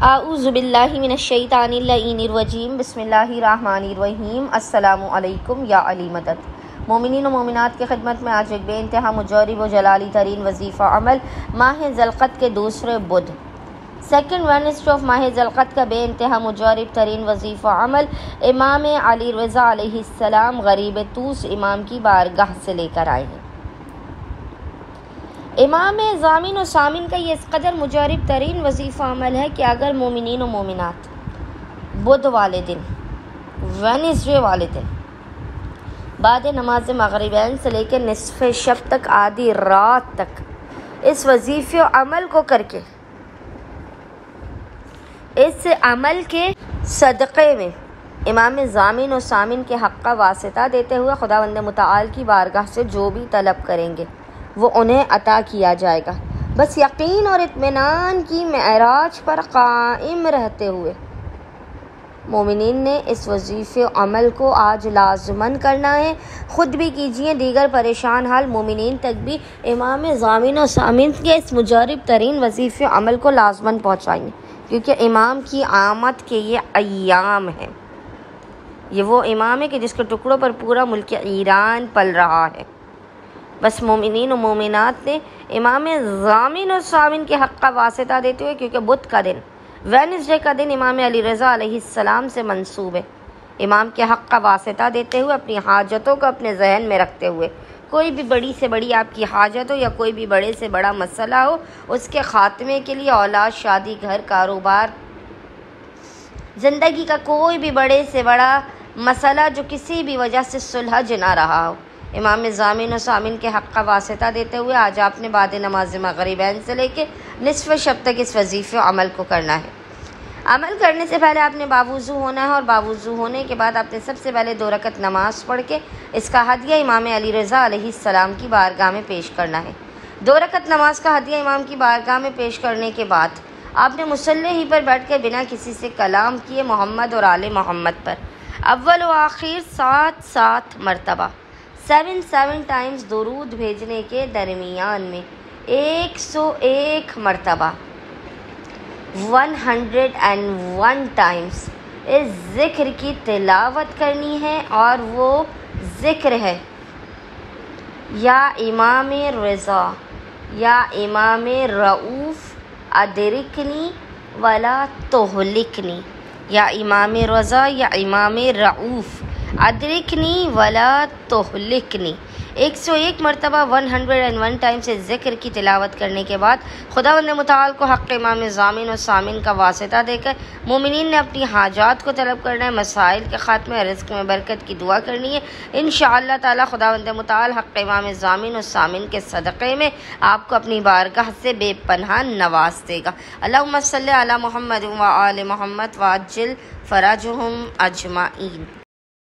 اعوذ باللہ من الشیطان اللعین الرجیم بسم اللہ الرحمن الرحیم السلام علیکم یا علی مدد۔ مومنین و مومنات کی خدمت میں آج ایک بے انتہا مجرب و جلالی ترین وظیفہ عمل ماہ ذوالقعدہ کے دوسرے بدھ سیکنڈ وینسڈے آف ماہ ذوالقعدہ کا بے انتہا مجرب ترین وظیفہ عمل امام علی رضا علیہ السلام غریب طوس امام کی بارگاہ سے لے کر آئے ہیں۔ امام ضامن و سامن کا یہ اس قدر مجرب ترین وظیفہ عمل ہے کہ اگر مومنین و مومنات بدھ والے دن وینسڈے والے دن بعد نماز مغربین سے لے کے نصف شب تک آدھی رات تک اس وظیفے عمل کو کر کے اس عمل کے صدقے میں امام ضامن و سامن کے حق کا واسطہ دیتے ہوئے خداوند متعال کی بارگاہ سے جو بھی طلب کریں گے وہ انہیں عطا کیا جائے گا، بس یقین اور اطمینان کی معراج پر قائم رہتے ہوئے مومنین نے اس وظیفے عمل کو آج لازماً کرنا ہے۔ خود بھی کیجئے، دیگر پریشان حال مومنین تک بھی امام ضامن و سامن کے اس مجرب ترین وظیفے عمل کو لازماً پہنچائیں، کیونکہ امام کی آمد کے یہ ایام ہیں۔ یہ وہ امام ہے کہ جس کے ٹکڑوں پر پورا ملک ایران پل رہا ہے۔ بس مومنین و مومنات نے امام ضامن و سامن کے حق کا واسطہ دیتے ہوئے، کیونکہ بدھ کا دن وینسڈے کا دن امام علی رضا علیہ السلام سے منسوب ہے، امام کے حق کا واسطہ دیتے ہوئے اپنی حاجتوں کو اپنے ذہن میں رکھتے ہوئے کوئی بھی بڑی سے بڑی آپ کی حاجت ہو یا کوئی بھی بڑے سے بڑا مسئلہ ہو، اس کے خاتمے کے لیے اولاد، شادی، گھر، کاروبار، زندگی کا کوئی بھی بڑے سے بڑا مسئلہ جو کسی بھی وجہ سے سلجھ نہ رہا ہو، امام ضامن و سامن کے حق کا واسطہ دیتے ہوئے آج آپ نے بعد نماز مغربین سے لے کے نصف شب تک اس وظیفے عمل کو کرنا ہے۔ عمل کرنے سے پہلے آپ نے باوضو ہونا ہے، اور باوضو ہونے کے بعد آپ نے سب سے پہلے 2 رکعت نماز پڑھ کے اس کا ہدیہ امام علی رضا علیہ السلام کی بارگاہ میں پیش کرنا ہے۔ 2 رکعت نماز کا ہدیہ امام کی بارگاہ میں پیش کرنے کے بعد آپ نے مصلی ہی پر بیٹھ کے بنا کسی سے کلام کیے محمد اور آل محمد پر اول و آخر 7 مرتبہ 7 ٹائمز درود بھیجنے کے درمیان میں 101 مرتبہ 101 ٹائمز اس ذکر کی تلاوت کرنی ہے، اور وہ ذکر ہے یا امام رضا یا امام رؤوف ادرکنی ولا تہلکنی، یا امام رضا یا امام رؤوف ادرکنی ولا تہلکنی۔ 101 مرتبہ 101 ٹائم سے ذکر کی تلاوت کرنے کے بعد خداوند متعال کو حق امام ضامن و سامن کا واسطہ دے کر مومنین نے اپنی حاجات کو طلب کرنا ہے، مسائل کے خاتمے، رزق میں برکت کی دعا کرنی ہے۔ انشاءاللہ تعالی خداوند متعال حق امام ضامن و سامن کے صدقے میں آپ کو اپنی بارگاہ سے بے پناہ نواز دے گا۔ اللہم صلی علی محمد و آل محمد وعجل فرجہم اجمعین۔